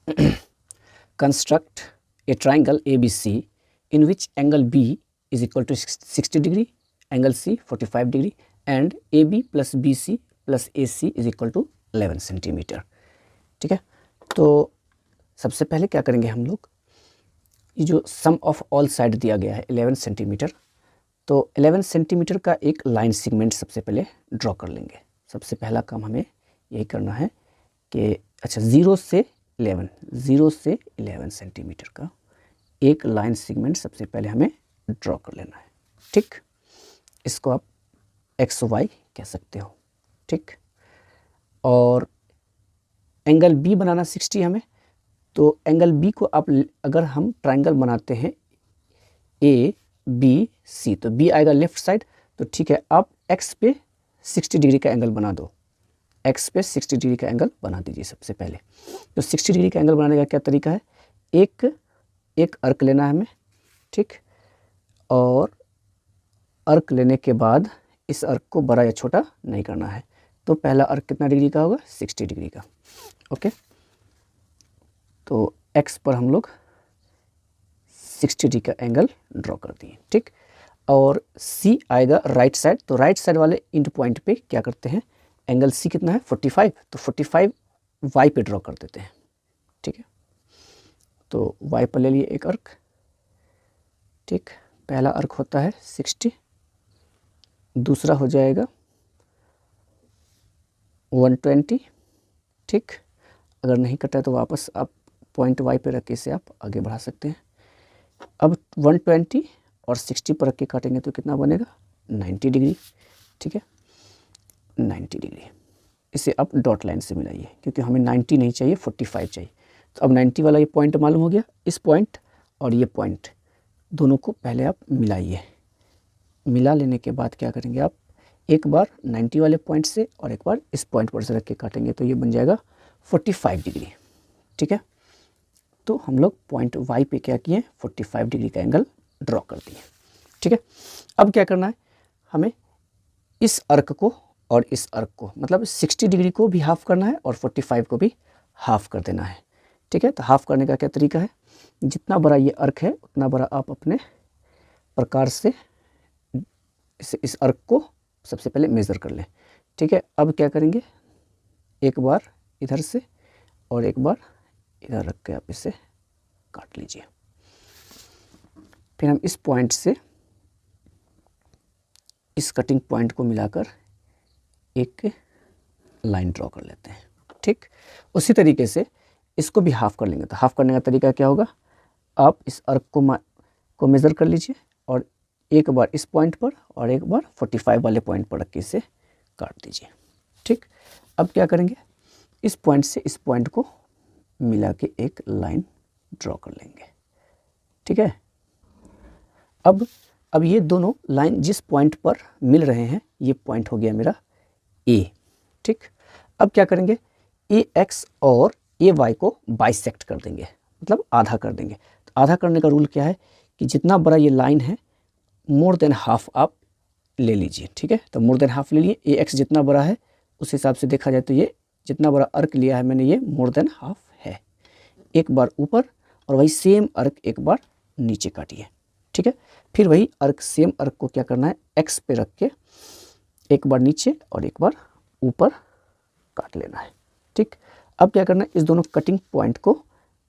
Construct A triangle ABC in which angle B is equal to 60 degree, angle C 45 degree and AB plus BC plus AC is equal to 11 centimetre. ठीक है, तो सबसे पहले क्या करेंगे हम लोग, ये जो सम ऑफ ऑल साइड दिया गया है 11 सेंटीमीटर, तो 11 सेंटीमीटर का एक लाइन सेगमेंट सबसे पहले ड्रॉ कर लेंगे। सबसे पहला काम हमें यही करना है कि अच्छा 0 से 11 सेंटीमीटर का एक लाइन सेगमेंट सबसे पहले हमें ड्रॉ कर लेना है। ठीक, इसको आप XY कह सकते हो। ठीक, और एंगल B बनाना 60 हमें, तो एंगल B को आप अगर हम ट्राइंगल बनाते हैं ABC, तो B आएगा लेफ्ट साइड, तो ठीक है आप X पे 60 डिग्री का एंगल बना दो, X पे 60 डिग्री का एंगल बना दीजिए सबसे पहले। तो 60 डिग्री का एंगल बनाने का क्या तरीका है, एक अर्क लेना है हमें। ठीक, और अर्क लेने के बाद इस अर्क को बड़ा या छोटा नहीं करना है, तो पहला अर्क कितना डिग्री का होगा, 60 डिग्री का। ओके, तो X पर हम लोग 60 डिग्री का एंगल ड्रॉ कर दिए। ठीक, और C आएगा राइट साइड, तो राइट साइड वाले इंड पॉइंट पे क्या करते हैं, एंगल C कितना है 45, तो 45 Y पे ड्रॉ कर देते हैं। ठीक है, तो Y पर ले लिए एक अर्क। ठीक, पहला अर्क होता है 60, दूसरा हो जाएगा 120। ठीक, अगर नहीं कटा है तो वापस आप पॉइंट Y पे रख के इसे आप आगे बढ़ा सकते हैं। अब 120 और 60 पर रख के काटेंगे तो कितना बनेगा, 90 डिग्री। ठीक है, 90 डिग्री। इसे आप डॉट लाइन से मिलाइए, क्योंकि हमें 90 नहीं चाहिए, 45 चाहिए। तो अब 90 वाला ये पॉइंट मालूम हो गया, इस पॉइंट और ये पॉइंट दोनों को पहले आप मिलाइए। मिला लेने के बाद क्या करेंगे, आप एक बार 90 वाले पॉइंट से और एक बार इस पॉइंट पर से रख के काटेंगे, तो ये बन जाएगा 45 डिग्री। ठीक है, तो हम लोग पॉइंट Y पे क्या किए, 45 डिग्री का एंगल ड्रॉ कर दिए। ठीक है, अब क्या करना है, हमें इस अर्क को और इस अर्क को, मतलब 60 डिग्री को भी हाफ करना है और 45 को भी हाफ कर देना है। ठीक है, तो हाफ करने का क्या तरीका है, जितना बड़ा ये अर्क है उतना बड़ा आप अपने प्रकार से इस अर्क को सबसे पहले मेज़र कर लें। ठीक है, अब क्या करेंगे, एक बार इधर से और एक बार इधर रख के आप इसे काट लीजिए। फिर हम इस पॉइंट से इस कटिंग पॉइंट को मिलाकर एक लाइन ड्रॉ कर लेते हैं। ठीक, उसी तरीके से इसको भी हाफ कर लेंगे। तो हाफ करने का तरीका क्या होगा, आप इस अर्क को मेज़र कर लीजिए और एक बार इस पॉइंट पर और एक बार 45 वाले पॉइंट पर रख के इसे काट दीजिए। ठीक, अब क्या करेंगे, इस पॉइंट से इस पॉइंट को मिला के एक लाइन ड्रॉ कर लेंगे। ठीक है, अब ये दोनों लाइन जिस पॉइंट पर मिल रहे हैं, ये पॉइंट हो गया मेरा A। ठीक, अब क्या करेंगे, AX और AY को बाइसेक्ट कर देंगे, मतलब आधा कर देंगे। तो आधा करने का रूल क्या है कि जितना बड़ा ये लाइन है मोर देन हाफ आप ले लीजिए। ठीक है, तो मोर देन हाफ ले लिए, AX जितना बड़ा है उस हिसाब से देखा जाए तो ये जितना बड़ा अर्क लिया है मैंने, ये मोर देन हाफ है। एक बार ऊपर और वही सेम अर्क एक बार नीचे काटिए। ठीक है, फिर वही अर्क सेम अर्क को क्या करना है, X पे रख के एक बार नीचे और एक बार ऊपर काट लेना है। ठीक, अब क्या करना है, इस दोनों कटिंग पॉइंट को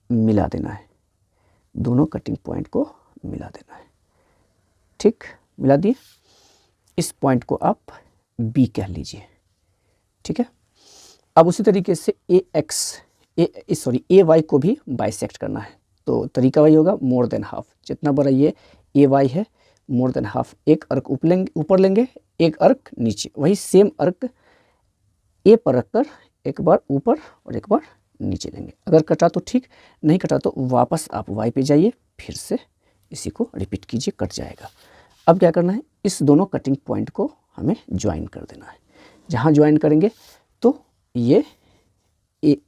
मिला देना है, दोनों कटिंग पॉइंट को मिला देना है। ठीक, मिला दिए, इस पॉइंट को आप B कह लीजिए। ठीक है, अब उसी तरीके से AY को भी बाइसेक्ट करना है। तो तरीका वही होगा, मोर देन हाफ, जितना बड़ा ये AY है मोर देन हाफ, एक अर्क ऊपर लेंगे, एक अर्क नीचे, वही सेम अर्क A पर रखकर एक बार ऊपर और एक बार नीचे लेंगे। अगर कटा तो ठीक, नहीं कटा तो वापस आप Y पे जाइए, फिर से इसी को रिपीट कीजिए, कट जाएगा। अब क्या करना है, इस दोनों कटिंग पॉइंट को हमें ज्वाइन कर देना है। जहाँ ज्वाइन करेंगे तो ये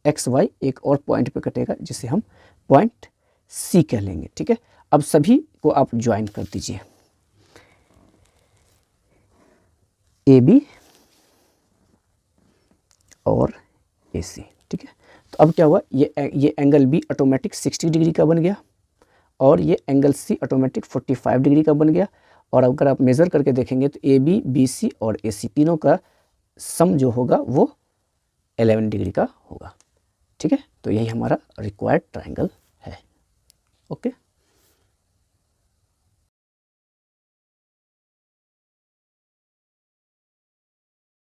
XY एक और पॉइंट पे कटेगा, जिसे हम पॉइंट C कह लेंगे। ठीक है, अब सभी को आप ज्वाइन कर दीजिए, AB और AC। ठीक है। तो अब क्या हुआ, ये एंगल बी ऑटोमेटिक 60 डिग्री का बन गया और ये एंगल सी ऑटोमेटिक 45 डिग्री का बन गया। और अगर आप मेज़र करके देखेंगे तो ए बी, बी सी और ए सी तीनों का सम जो होगा वो 11 डिग्री का होगा। ठीक है, तो यही हमारा रिक्वायर्ड ट्रायंगल है। ओके।